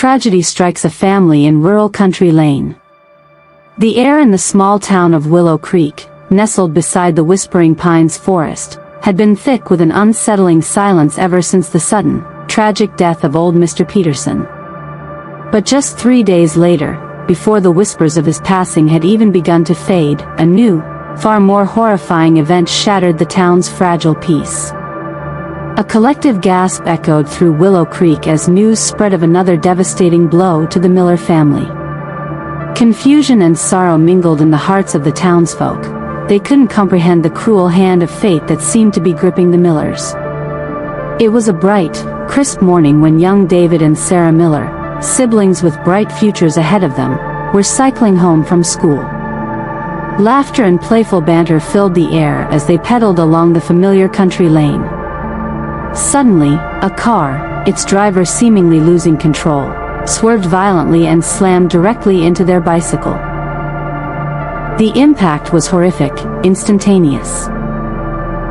tragedy strikes a family in rural Country Lane. The air in the small town of Willow Creek, nestled beside the Whispering Pines forest, had been thick with an unsettling silence ever since the sudden, tragic death of old Mr. Peterson. But just 3 days later, before the whispers of his passing had even begun to fade, a new, far more horrifying event shattered the town's fragile peace. A collective gasp echoed through Willow Creek as news spread of another devastating blow to the Miller family. Confusion and sorrow mingled in the hearts of the townsfolk. They couldn't comprehend the cruel hand of fate that seemed to be gripping the Millers. It was a bright, crisp morning when young David and Sarah Miller, siblings with bright futures ahead of them, were cycling home from school. Laughter and playful banter filled the air as they pedaled along the familiar country lane. Suddenly, a car, its driver seemingly losing control, swerved violently and slammed directly into their bicycle. The impact was horrific, instantaneous.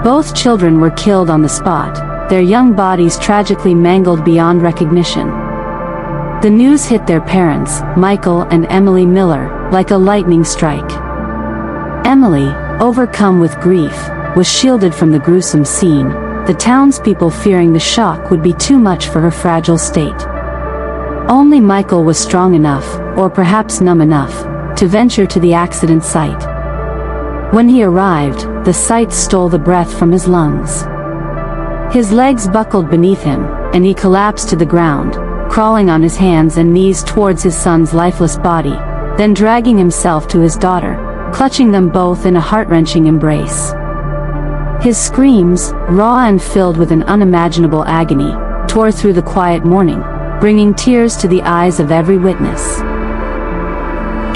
Both children were killed on the spot, their young bodies tragically mangled beyond recognition. The news hit their parents, Michael and Emily Miller, like a lightning strike. Emily, overcome with grief, was shielded from the gruesome scene, the townspeople fearing the shock would be too much for her fragile state. Only Michael was strong enough, or perhaps numb enough, to venture to the accident site. When he arrived, the sight stole the breath from his lungs. His legs buckled beneath him, and he collapsed to the ground, crawling on his hands and knees towards his son's lifeless body, then dragging himself to his daughter, clutching them both in a heart-wrenching embrace. His screams, raw and filled with an unimaginable agony, tore through the quiet morning, bringing tears to the eyes of every witness.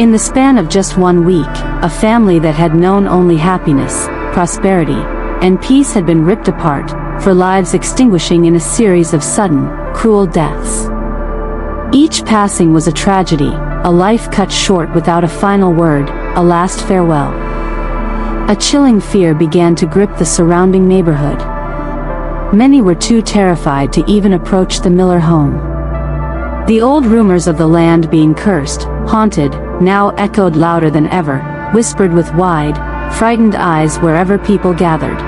In the span of just 1 week, a family that had known only happiness, prosperity, and peace had been ripped apart, for lives extinguishing in a series of sudden, cruel deaths. Each passing was a tragedy, a life cut short without a final word, a last farewell. A chilling fear began to grip the surrounding neighborhood. Many were too terrified to even approach the Miller home. The old rumors of the land being cursed, haunted, now echoed louder than ever, whispered with wide, frightened eyes wherever people gathered.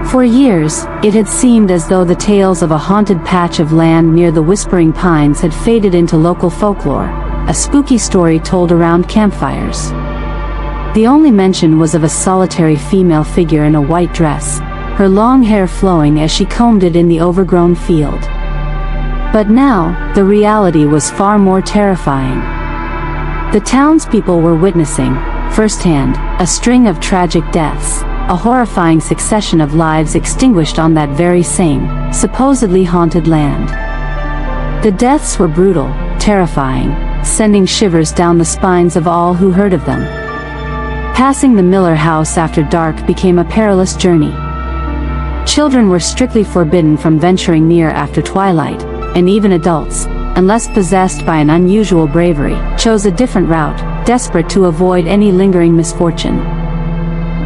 For years, it had seemed as though the tales of a haunted patch of land near the Whispering Pines had faded into local folklore, a spooky story told around campfires. The only mention was of a solitary female figure in a white dress, her long hair flowing as she combed it in the overgrown field. But now, the reality was far more terrifying. The townspeople were witnessing, firsthand, a string of tragic deaths, a horrifying succession of lives extinguished on that very same, supposedly haunted land. The deaths were brutal, terrifying, sending shivers down the spines of all who heard of them. Passing the Miller house after dark became a perilous journey. Children were strictly forbidden from venturing near after twilight, and even adults, unless possessed by an unusual bravery, chose a different route, desperate to avoid any lingering misfortune.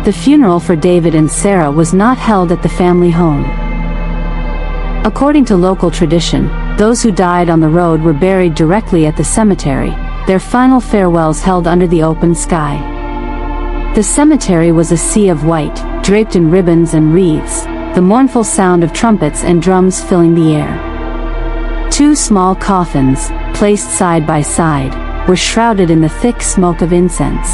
The funeral for David and Sarah was not held at the family home. According to local tradition, those who died on the road were buried directly at the cemetery, their final farewells held under the open sky. The cemetery was a sea of white, draped in ribbons and wreaths, the mournful sound of trumpets and drums filling the air. 2 small coffins, placed side by side, were shrouded in the thick smoke of incense.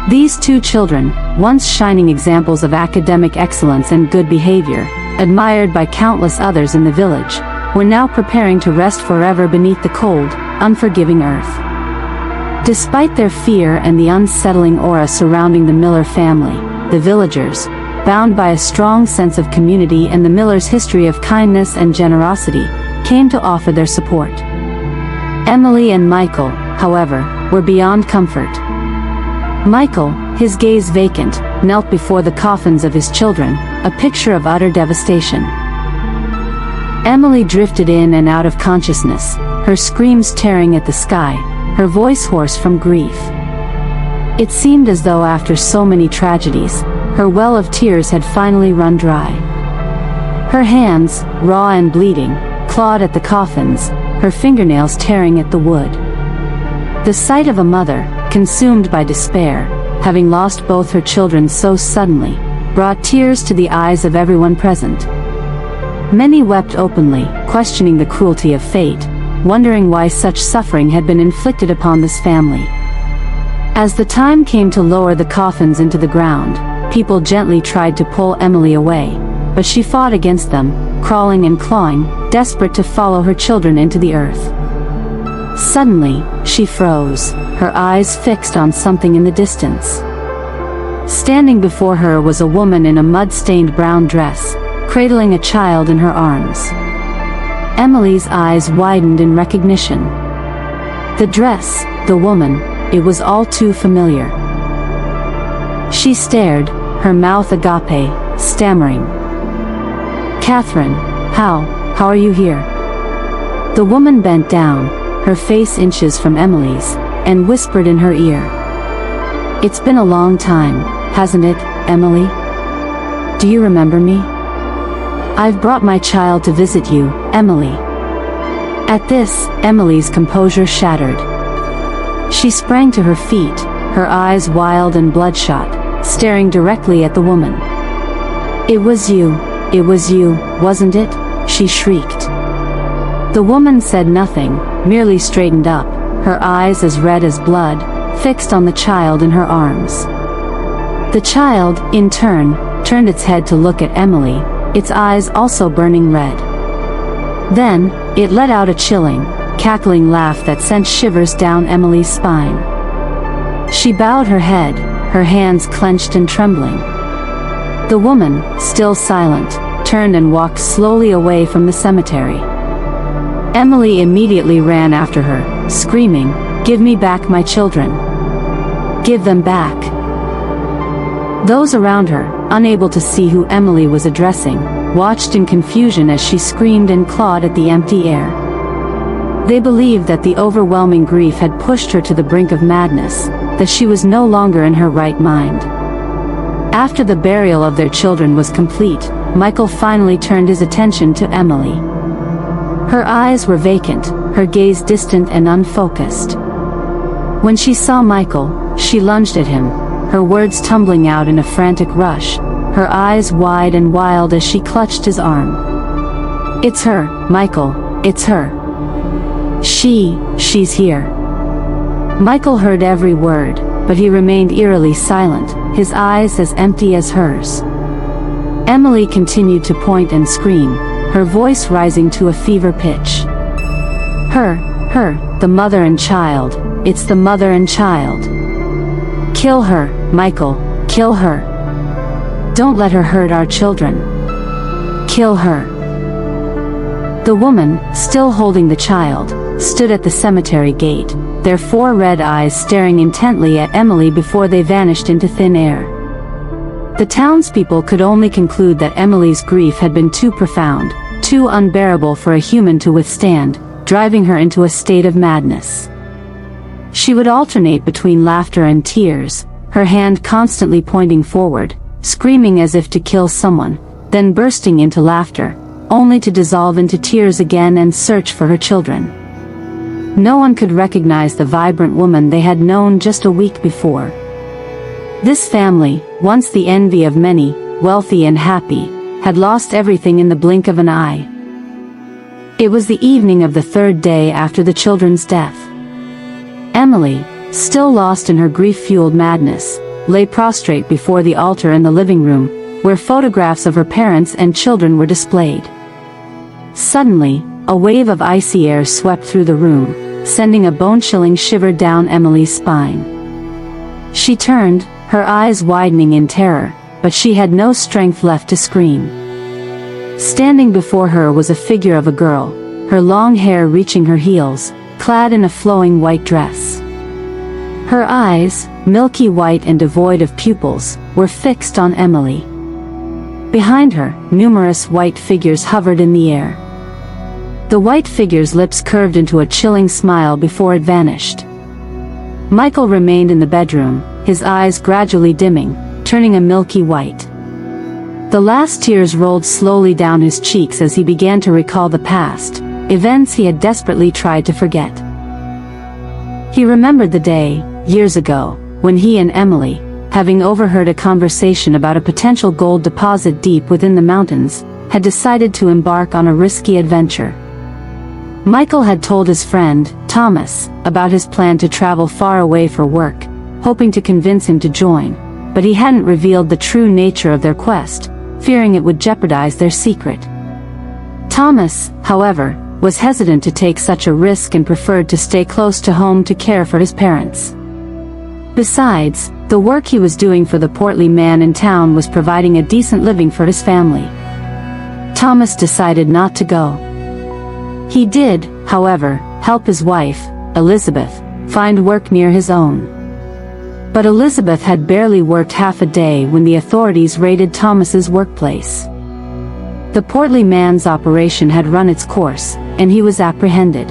These 2 children, once shining examples of academic excellence and good behavior, admired by countless others in the village, were now preparing to rest forever beneath the cold, unforgiving earth. Despite their fear and the unsettling aura surrounding the Miller family, the villagers, bound by a strong sense of community and the Millers' history of kindness and generosity, came to offer their support. Emily and Michael, however, were beyond comfort. Michael, his gaze vacant, knelt before the coffins of his children, a picture of utter devastation. Emily drifted in and out of consciousness, her screams tearing at the sky, her voice hoarse from grief. It seemed as though after so many tragedies, her well of tears had finally run dry. Her hands, raw and bleeding, clawed at the coffins, her fingernails tearing at the wood. The sight of a mother, consumed by despair, having lost both her children so suddenly, brought tears to the eyes of everyone present. Many wept openly, questioning the cruelty of fate, wondering why such suffering had been inflicted upon this family. As the time came to lower the coffins into the ground, people gently tried to pull Emily away, but she fought against them, crawling and clawing, desperate to follow her children into the earth. Suddenly, she froze, her eyes fixed on something in the distance. Standing before her was a woman in a mud-stained brown dress, cradling a child in her arms. Emily's eyes widened in recognition. The dress, the woman, it was all too familiar. She stared, her mouth agape, stammering. "Catherine, how are you here?" The woman bent down, her face inches from Emily's, and whispered in her ear. "It's been a long time, hasn't it, Emily? Do you remember me? I've brought my child to visit you, Emily." At this, Emily's composure shattered. She sprang to her feet, her eyes wild and bloodshot, staring directly at the woman. It was you, wasn't it?" she shrieked. The woman said nothing, merely straightened up, her eyes as red as blood, fixed on the child in her arms. The child, in turn, turned its head to look at Emily, its eyes also burning red. Then, it let out a chilling, cackling laugh that sent shivers down Emily's spine. She bowed her head, her hands clenched and trembling. The woman, still silent, turned and walked slowly away from the cemetery. Emily immediately ran after her, screaming, "Give me back my children! Give them back!" Those around her, unable to see who Emily was addressing, watched in confusion as she screamed and clawed at the empty air. They believed that the overwhelming grief had pushed her to the brink of madness, that she was no longer in her right mind. After the burial of their children was complete, Michael finally turned his attention to Emily. Her eyes were vacant, her gaze distant and unfocused. When she saw Michael, she lunged at him, her words tumbling out in a frantic rush, her eyes wide and wild as she clutched his arm. "It's her, Michael, it's her. She's here." Michael heard every word, but he remained eerily silent, his eyes as empty as hers. Emily continued to point and scream, her voice rising to a fever pitch. Her, the mother and child, it's the mother and child. Kill her, Michael, kill her. Don't let her hurt our children. Kill her. The woman, still holding the child, stood at the cemetery gate, their 4 red eyes staring intently at Emily before they vanished into thin air. The townspeople could only conclude that Emily's grief had been too profound, too unbearable for a human to withstand, driving her into a state of madness. She would alternate between laughter and tears, her hand constantly pointing forward, screaming as if to kill someone, then bursting into laughter, only to dissolve into tears again and search for her children. No one could recognize the vibrant woman they had known just a week before. This family, once the envy of many, wealthy and happy, had lost everything in the blink of an eye. It was the evening of the 3rd day after the children's death. Emily, still lost in her grief-fueled madness, lay prostrate before the altar in the living room, where photographs of her parents and children were displayed. Suddenly, a wave of icy air swept through the room, sending a bone-chilling shiver down Emily's spine. She turned, her eyes widening in terror, but she had no strength left to scream. Standing before her was a figure of a girl, her long hair reaching her heels, clad in a flowing white dress. Her eyes, milky white and devoid of pupils, were fixed on Emily. Behind her, numerous white figures hovered in the air. The white figure's lips curved into a chilling smile before it vanished. Michael remained in the bedroom, his eyes gradually dimming, turning a milky white. The last tears rolled slowly down his cheeks as he began to recall the past, events he had desperately tried to forget. He remembered the day, years ago, when he and Emily, having overheard a conversation about a potential gold deposit deep within the mountains, had decided to embark on a risky adventure. Michael had told his friend, Thomas, about his plan to travel far away for work, hoping to convince him to join, but he hadn't revealed the true nature of their quest, fearing it would jeopardize their secret. Thomas, however, was hesitant to take such a risk and preferred to stay close to home to care for his parents. Besides, the work he was doing for the portly man in town was providing a decent living for his family. Thomas decided not to go. He did, however, help his wife, Elizabeth, find work near his own. But Elizabeth had barely worked half a day when the authorities raided Thomas's workplace. The portly man's operation had run its course, and he was apprehended.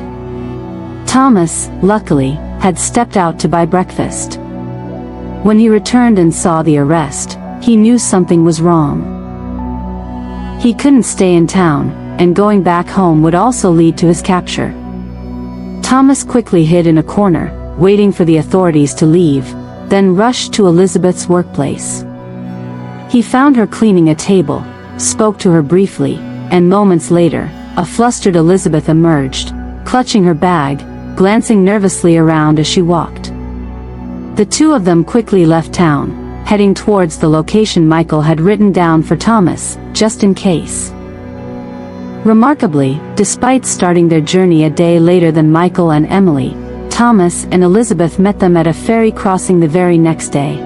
Thomas, luckily, had stepped out to buy breakfast. When he returned and saw the arrest, he knew something was wrong. He couldn't stay in town, and going back home would also lead to his capture. Thomas quickly hid in a corner, waiting for the authorities to leave, then rushed to Elizabeth's workplace. He found her cleaning a table, spoke to her briefly, and moments later, a flustered Elizabeth emerged, clutching her bag, glancing nervously around as she walked. The two of them quickly left town, heading towards the location Michael had written down for Thomas, just in case. Remarkably, despite starting their journey a day later than Michael and Emily, Thomas and Elizabeth met them at a ferry crossing the very next day.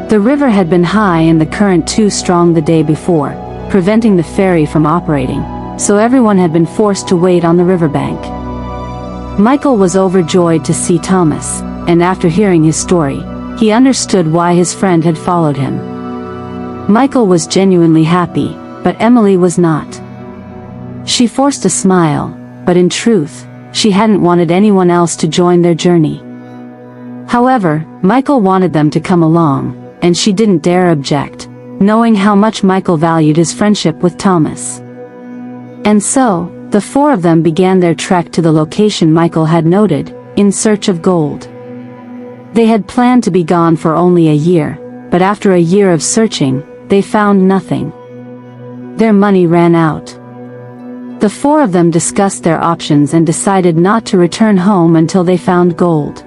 The river had been high and the current too strong the day before, preventing the ferry from operating, so everyone had been forced to wait on the riverbank. Michael was overjoyed to see Thomas, and after hearing his story, he understood why his friend had followed him. Michael was genuinely happy, but Emily was not. She forced a smile, but in truth, she hadn't wanted anyone else to join their journey. However, Michael wanted them to come along, and she didn't dare object, knowing how much Michael valued his friendship with Thomas. And so, the four of them began their trek to the location Michael had noted, in search of gold. They had planned to be gone for only a year, but after a year of searching, they found nothing. Their money ran out. The four of them discussed their options and decided not to return home until they found gold.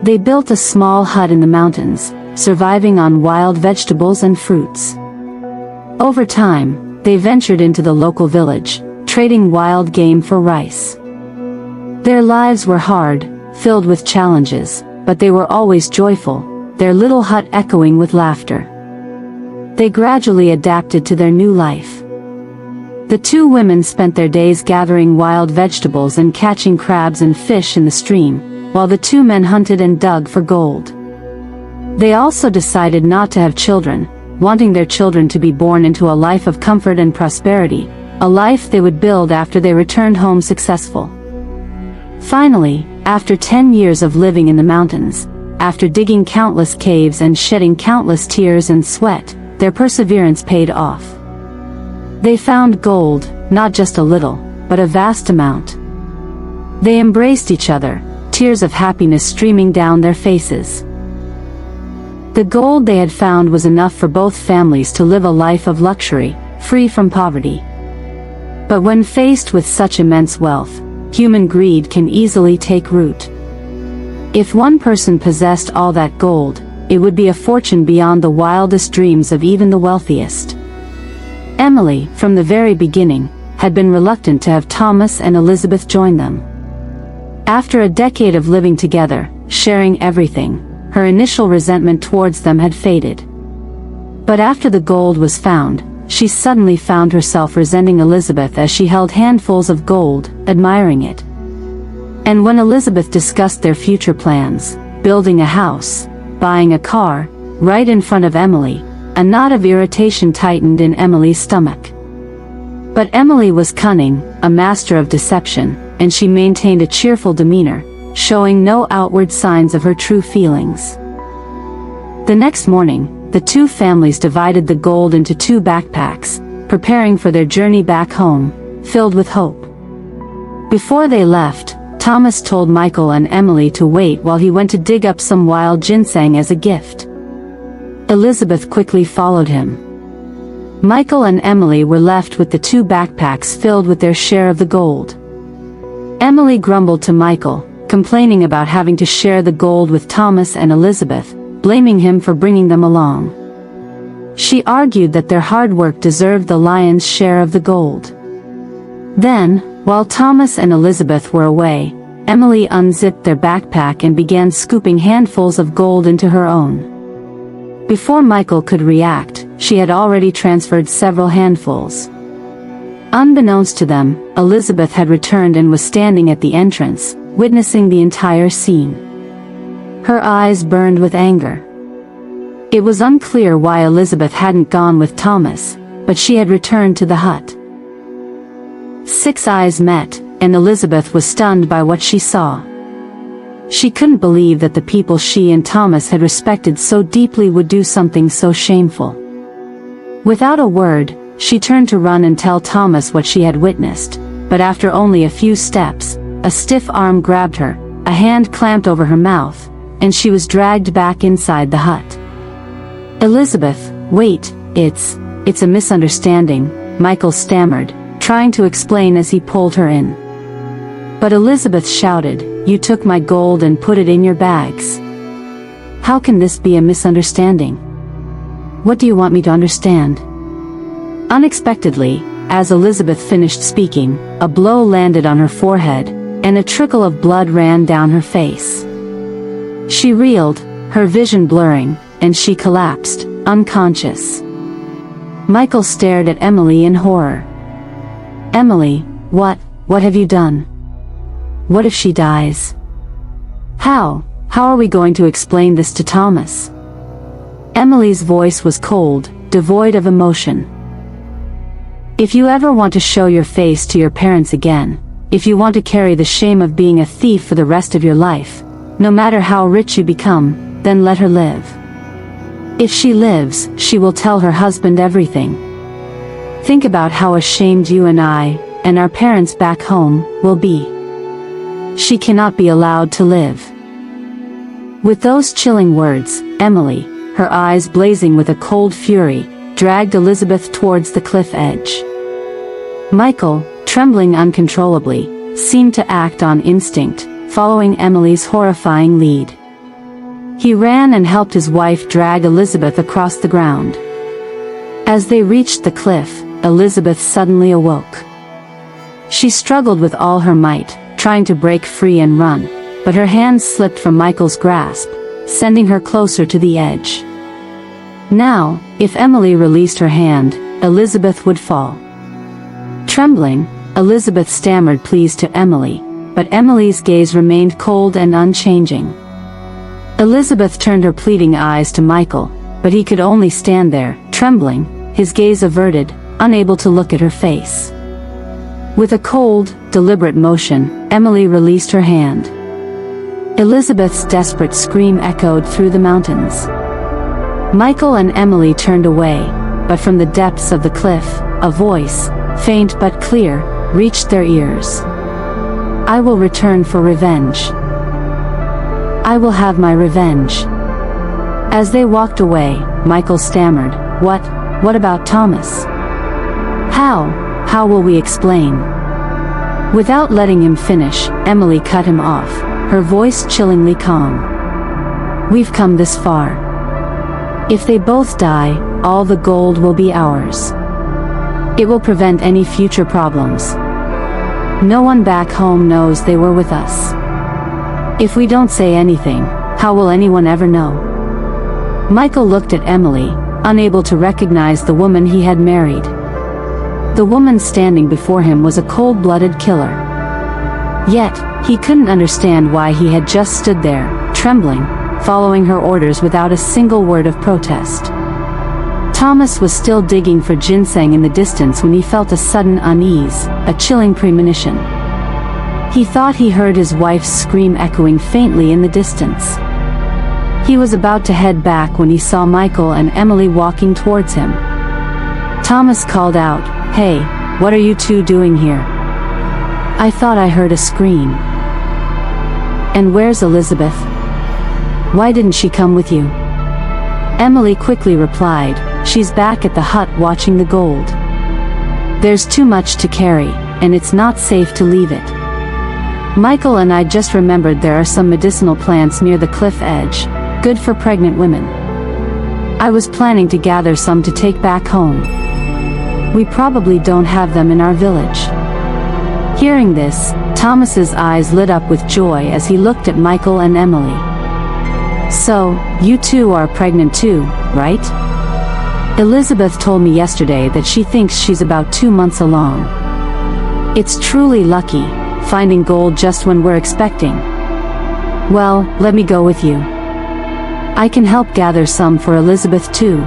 They built a small hut in the mountains, surviving on wild vegetables and fruits. Over time, they ventured into the local village, trading wild game for rice. Their lives were hard, filled with challenges, but they were always joyful, their little hut echoing with laughter. They gradually adapted to their new life. The two women spent their days gathering wild vegetables and catching crabs and fish in the stream, while the two men hunted and dug for gold. They also decided not to have children, wanting their children to be born into a life of comfort and prosperity, a life they would build after they returned home successful. Finally, after 10 years of living in the mountains, after digging countless caves and shedding countless tears and sweat, their perseverance paid off. They found gold, not just a little, but a vast amount. They embraced each other, tears of happiness streaming down their faces. The gold they had found was enough for both families to live a life of luxury, free from poverty. But when faced with such immense wealth, human greed can easily take root. If one person possessed all that gold, it would be a fortune beyond the wildest dreams of even the wealthiest. Emily, from the very beginning, had been reluctant to have Thomas and Elizabeth join them. After a decade of living together, sharing everything, her initial resentment towards them had faded. But after the gold was found, she suddenly found herself resenting Elizabeth as she held handfuls of gold, admiring it. And when Elizabeth discussed their future plans, building a house, buying a car, right in front of Emily, a knot of irritation tightened in Emily's stomach. But Emily was cunning, a master of deception, and she maintained a cheerful demeanor, showing no outward signs of her true feelings. The next morning, the two families divided the gold into two backpacks, preparing for their journey back home, filled with hope. Before they left, Thomas told Michael and Emily to wait while he went to dig up some wild ginseng as a gift. Elizabeth quickly followed him. Michael and Emily were left with the 2 backpacks filled with their share of the gold. Emily grumbled to Michael, complaining about having to share the gold with Thomas and Elizabeth, blaming him for bringing them along. She argued that their hard work deserved the lion's share of the gold. Then, while Thomas and Elizabeth were away, Emily unzipped their backpack and began scooping handfuls of gold into her own. Before Michael could react, she had already transferred several handfuls. Unbeknownst to them, Elizabeth had returned and was standing at the entrance, witnessing the entire scene. Her eyes burned with anger. It was unclear why Elizabeth hadn't gone with Thomas, but she had returned to the hut. 6 eyes met, and Elizabeth was stunned by what she saw. She couldn't believe that the people she and Thomas had respected so deeply would do something so shameful. Without a word, she turned to run and tell Thomas what she had witnessed, but after only a few steps, a stiff arm grabbed her, a hand clamped over her mouth, and she was dragged back inside the hut. "Elizabeth, wait, it's a misunderstanding," Michael stammered, trying to explain as he pulled her in. But Elizabeth shouted, "You took my gold and put it in your bags. How can this be a misunderstanding? What do you want me to understand?" Unexpectedly, as Elizabeth finished speaking, a blow landed on her forehead, and a trickle of blood ran down her face. She reeled, her vision blurring, and she collapsed, unconscious. Michael stared at Emily in horror. "Emily, what have you done? What if she dies? How are we going to explain this to Thomas?" Emily's voice was cold, devoid of emotion. "If you ever want to show your face to your parents again, if you want to carry the shame of being a thief for the rest of your life, no matter how rich you become, then let her live. If she lives, she will tell her husband everything. Think about how ashamed you and I, and our parents back home, will be. She cannot be allowed to live." With those chilling words, Emily, her eyes blazing with a cold fury, dragged Elizabeth towards the cliff edge. Michael, trembling uncontrollably, seemed to act on instinct, following Emily's horrifying lead. He ran and helped his wife drag Elizabeth across the ground. As they reached the cliff, Elizabeth suddenly awoke. She struggled with all her might, trying to break free and run, but her hands slipped from Michael's grasp, sending her closer to the edge. Now, if Emily released her hand, Elizabeth would fall. Trembling, Elizabeth stammered pleas to Emily, but Emily's gaze remained cold and unchanging. Elizabeth turned her pleading eyes to Michael, but he could only stand there, trembling, his gaze averted, unable to look at her face. With a cold, deliberate motion, Emily released her hand. Elizabeth's desperate scream echoed through the mountains. Michael and Emily turned away, but from the depths of the cliff, a voice, faint but clear, reached their ears. "I will return for revenge. I will have my revenge." As they walked away, Michael stammered, What about Thomas? How will we explain?" Without letting him finish, Emily cut him off, her voice chillingly calm. "We've come this far. If they both die, all the gold will be ours. It will prevent any future problems. No one back home knows they were with us. If we don't say anything, how will anyone ever know?" Michael looked at Emily, unable to recognize the woman he had married. The woman standing before him was a cold-blooded killer. Yet, he couldn't understand why he had just stood there, trembling, following her orders without a single word of protest. Thomas was still digging for ginseng in the distance when he felt a sudden unease, a chilling premonition. He thought he heard his wife's scream echoing faintly in the distance. He was about to head back when he saw Michael and Emily walking towards him. Thomas called out, "Hey, what are you two doing here? I thought I heard a scream. And where's Elizabeth? Why didn't she come with you? Emily quickly replied, she's back at the hut watching the gold. There's too much to carry, and it's not safe to leave it. Michael and I just remembered there are some medicinal plants near the cliff edge, good for pregnant women. I was planning to gather some to take back home. We probably don't have them in our village. Hearing this, Thomas's eyes lit up with joy as he looked at Michael and Emily. So, you two are pregnant too, right? Elizabeth told me yesterday that she thinks she's about 2 months along. It's truly lucky, finding gold just when we're expecting. Well, let me go with you. I can help gather some for Elizabeth too.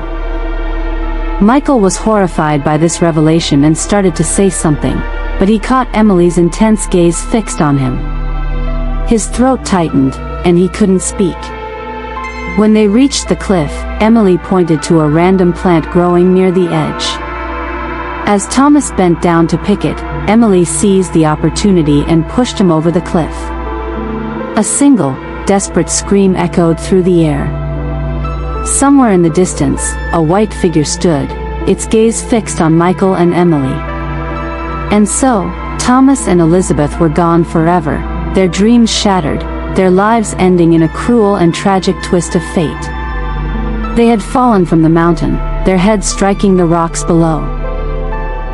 Michael was horrified by this revelation and started to say something, but he caught Emily's intense gaze fixed on him. His throat tightened, and he couldn't speak. When they reached the cliff, Emily pointed to a random plant growing near the edge. As Thomas bent down to pick it, Emily seized the opportunity and pushed him over the cliff. A single, desperate scream echoed through the air. Somewhere in the distance, a white figure stood, its gaze fixed on Michael and Emily. And so, Thomas and Elizabeth were gone forever, their dreams shattered, their lives ending in a cruel and tragic twist of fate. They had fallen from the mountain, their heads striking the rocks below.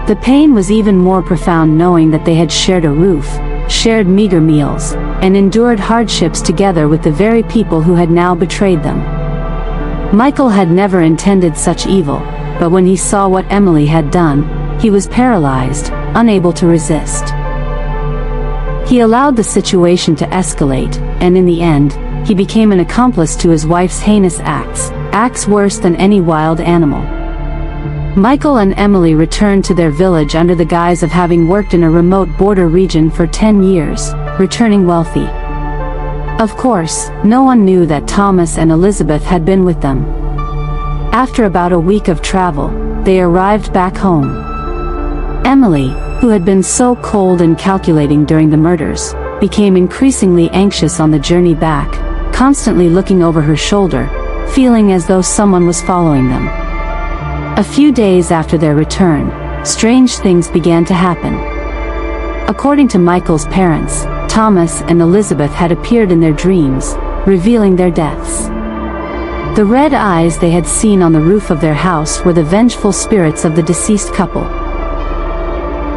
The pain was even more profound knowing that they had shared a roof, shared meager meals, and endured hardships together with the very people who had now betrayed them. Michael had never intended such evil, but when he saw what Emily had done, he was paralyzed, unable to resist. He allowed the situation to escalate, and in the end, he became an accomplice to his wife's heinous acts worse than any wild animal. Michael and Emily returned to their village under the guise of having worked in a remote border region for 10 years, returning wealthy. Of course, no one knew that Thomas and Elizabeth had been with them. After about a week of travel, they arrived back home. Emily, who had been so cold and calculating during the murders, became increasingly anxious on the journey back, constantly looking over her shoulder, feeling as though someone was following them. A few days after their return, strange things began to happen. According to Michael's parents, Thomas and Elizabeth had appeared in their dreams, revealing their deaths. The red eyes they had seen on the roof of their house were the vengeful spirits of the deceased couple.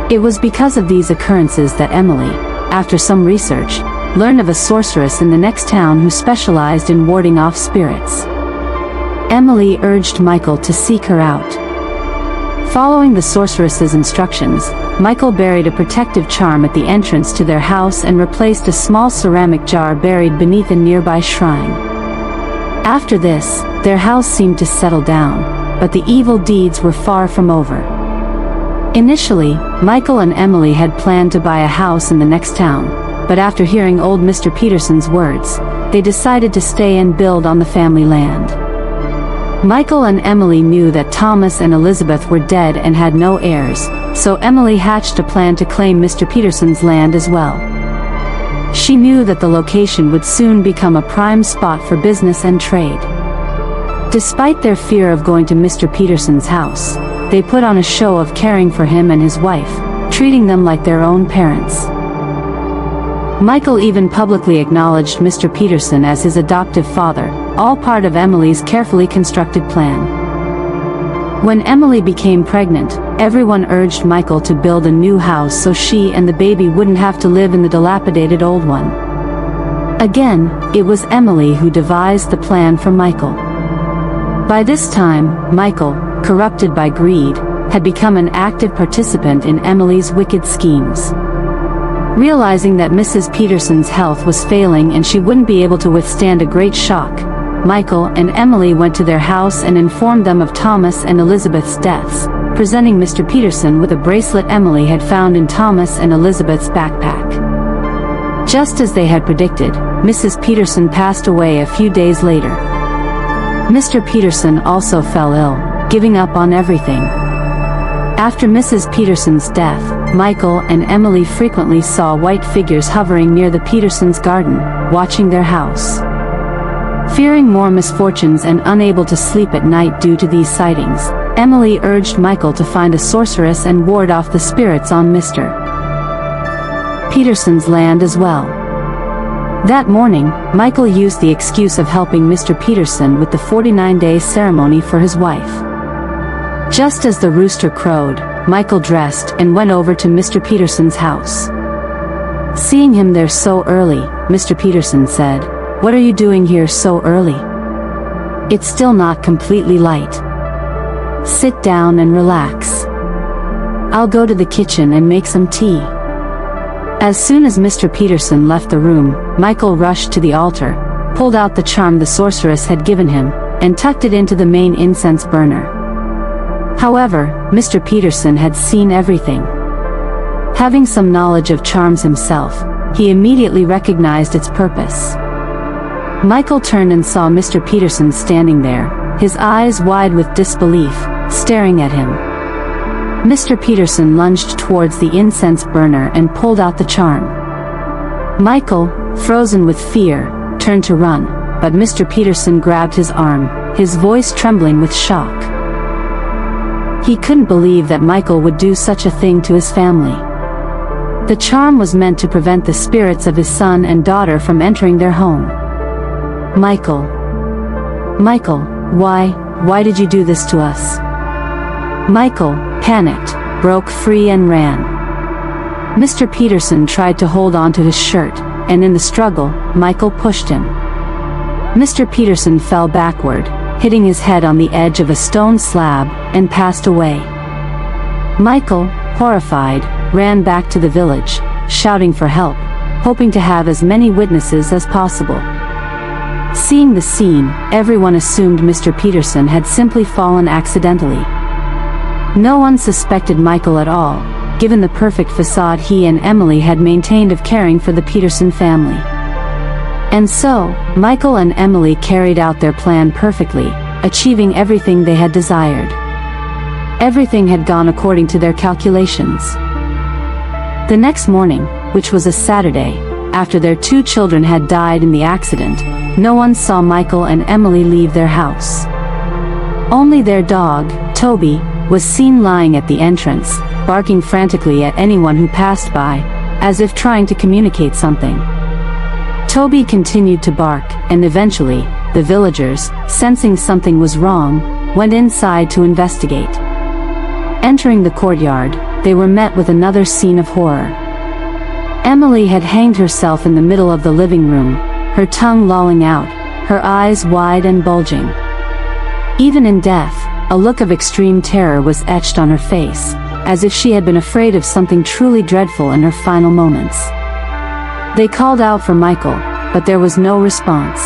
It was because of these occurrences that Emily, after some research, learned of a sorceress in the next town who specialized in warding off spirits. Emily urged Michael to seek her out. Following the sorceress's instructions, Michael buried a protective charm at the entrance to their house and replaced a small ceramic jar buried beneath a nearby shrine. After this, their house seemed to settle down, but the evil deeds were far from over. Initially, Michael and Emily had planned to buy a house in the next town, but after hearing old Mr. Peterson's words, they decided to stay and build on the family land. Michael and Emily knew that Thomas and Elizabeth were dead and had no heirs, so Emily hatched a plan to claim Mr. Peterson's land as well. She knew that the location would soon become a prime spot for business and trade. Despite their fear of going to Mr. Peterson's house, they put on a show of caring for him and his wife, treating them like their own parents. Michael even publicly acknowledged Mr. Peterson as his adoptive father, all part of Emily's carefully constructed plan. When Emily became pregnant, everyone urged Michael to build a new house so she and the baby wouldn't have to live in the dilapidated old one. Again, it was Emily who devised the plan for Michael. By this time, Michael, corrupted by greed, had become an active participant in Emily's wicked schemes. Realizing that Mrs. Peterson's health was failing and she wouldn't be able to withstand a great shock, Michael and Emily went to their house and informed them of Thomas and Elizabeth's deaths, presenting Mr. Peterson with a bracelet Emily had found in Thomas and Elizabeth's backpack. Just as they had predicted, Mrs. Peterson passed away a few days later. Mr. Peterson also fell ill, giving up on everything. After Mrs. Peterson's death, Michael and Emily frequently saw white figures hovering near the Petersons' garden, watching their house. Fearing more misfortunes and unable to sleep at night due to these sightings, Emily urged Michael to find a sorceress and ward off the spirits on Mr. Peterson's land as well. That morning, Michael used the excuse of helping Mr. Peterson with the 49-day ceremony for his wife. Just as the rooster crowed, Michael dressed and went over to Mr. Peterson's house. Seeing him there so early, Mr. Peterson said, "What are you doing here so early? It's still not completely light. Sit down and relax. I'll go to the kitchen and make some tea." As soon as Mr. Peterson left the room, Michael rushed to the altar, pulled out the charm the sorceress had given him, and tucked it into the main incense burner. However, Mr. Peterson had seen everything. Having some knowledge of charms himself, he immediately recognized its purpose. Michael turned and saw Mr. Peterson standing there, his eyes wide with disbelief, staring at him. Mr. Peterson lunged towards the incense burner and pulled out the charm. Michael, frozen with fear, turned to run, but Mr. Peterson grabbed his arm, his voice trembling with shock. He couldn't believe that Michael would do such a thing to his family. The charm was meant to prevent the spirits of his son and daughter from entering their home. Michael, why did you do this to us? Michael, panicked, broke free and ran. Mr. Peterson tried to hold on to his shirt, and in the struggle, Michael pushed him. Mr. Peterson fell backward, hitting his head on the edge of a stone slab, and passed away. Michael, horrified, ran back to the village, shouting for help, hoping to have as many witnesses as possible. Seeing the scene, everyone assumed Mr. Peterson had simply fallen accidentally. No one suspected Michael at all, given the perfect facade he and Emily had maintained of caring for the Peterson family. And so, Michael and Emily carried out their plan perfectly, achieving everything they had desired. Everything had gone according to their calculations. The next morning, which was a Saturday, after their 2 children had died in the accident, no one saw Michael and Emily leave their house. Only their dog, Toby, was seen lying at the entrance, barking frantically at anyone who passed by, as if trying to communicate something. Toby continued to bark, and eventually, the villagers, sensing something was wrong, went inside to investigate. Entering the courtyard, they were met with another scene of horror. Emily had hanged herself in the middle of the living room, her tongue lolling out, her eyes wide and bulging. Even in death, a look of extreme terror was etched on her face, as if she had been afraid of something truly dreadful in her final moments. They called out for Michael, but there was no response.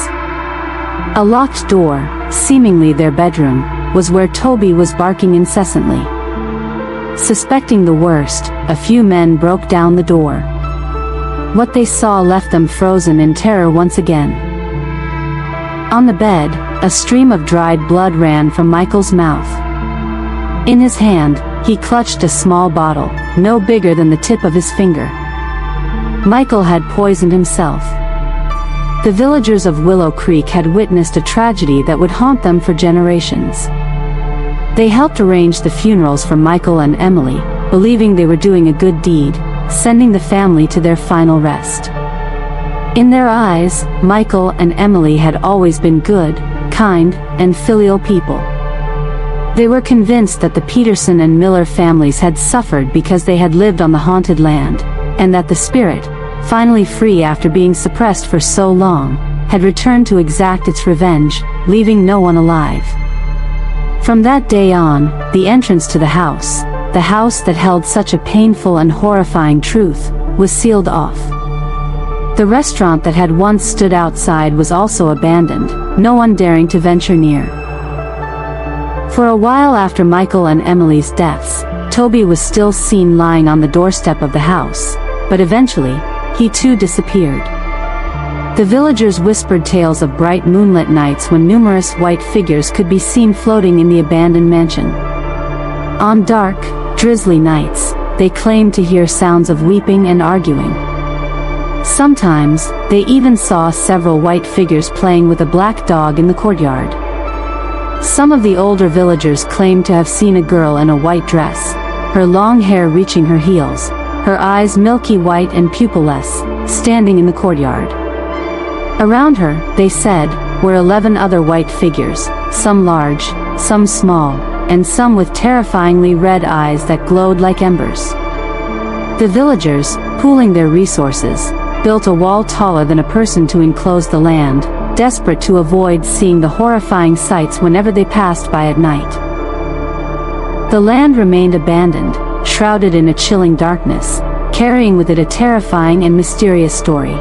A locked door, seemingly their bedroom, was where Toby was barking incessantly. Suspecting the worst, a few men broke down the door. What they saw left them frozen in terror once again. On the bed, a stream of dried blood ran from Michael's mouth. In his hand, he clutched a small bottle, no bigger than the tip of his finger. Michael had poisoned himself. The villagers of Willow Creek had witnessed a tragedy that would haunt them for generations. They helped arrange the funerals for Michael and Emily, believing they were doing a good deed, sending the family to their final rest. In their eyes, Michael and Emily had always been good, kind, and filial people. They were convinced that the Peterson and Miller families had suffered because they had lived on the haunted land, and that the spirit, finally free after being suppressed for so long, had returned to exact its revenge, leaving no one alive. From that day on, the entrance to the house that held such a painful and horrifying truth, was sealed off. The restaurant that had once stood outside was also abandoned, no one daring to venture near. For a while after Michael and Emily's deaths, Toby was still seen lying on the doorstep of the house, but eventually, he too disappeared. The villagers whispered tales of bright moonlit nights when numerous white figures could be seen floating in the abandoned mansion. On dark, drizzly nights, they claimed to hear sounds of weeping and arguing. Sometimes, they even saw several white figures playing with a black dog in the courtyard. Some of the older villagers claimed to have seen a girl in a white dress, her long hair reaching her heels, her eyes milky white and pupilless, standing in the courtyard. Around her, they said, were 11 other white figures, some large, some small, and some with terrifyingly red eyes that glowed like embers. The villagers, pooling their resources, built a wall taller than a person to enclose the land, desperate to avoid seeing the horrifying sights whenever they passed by at night. The land remained abandoned, shrouded in a chilling darkness, carrying with it a terrifying and mysterious story.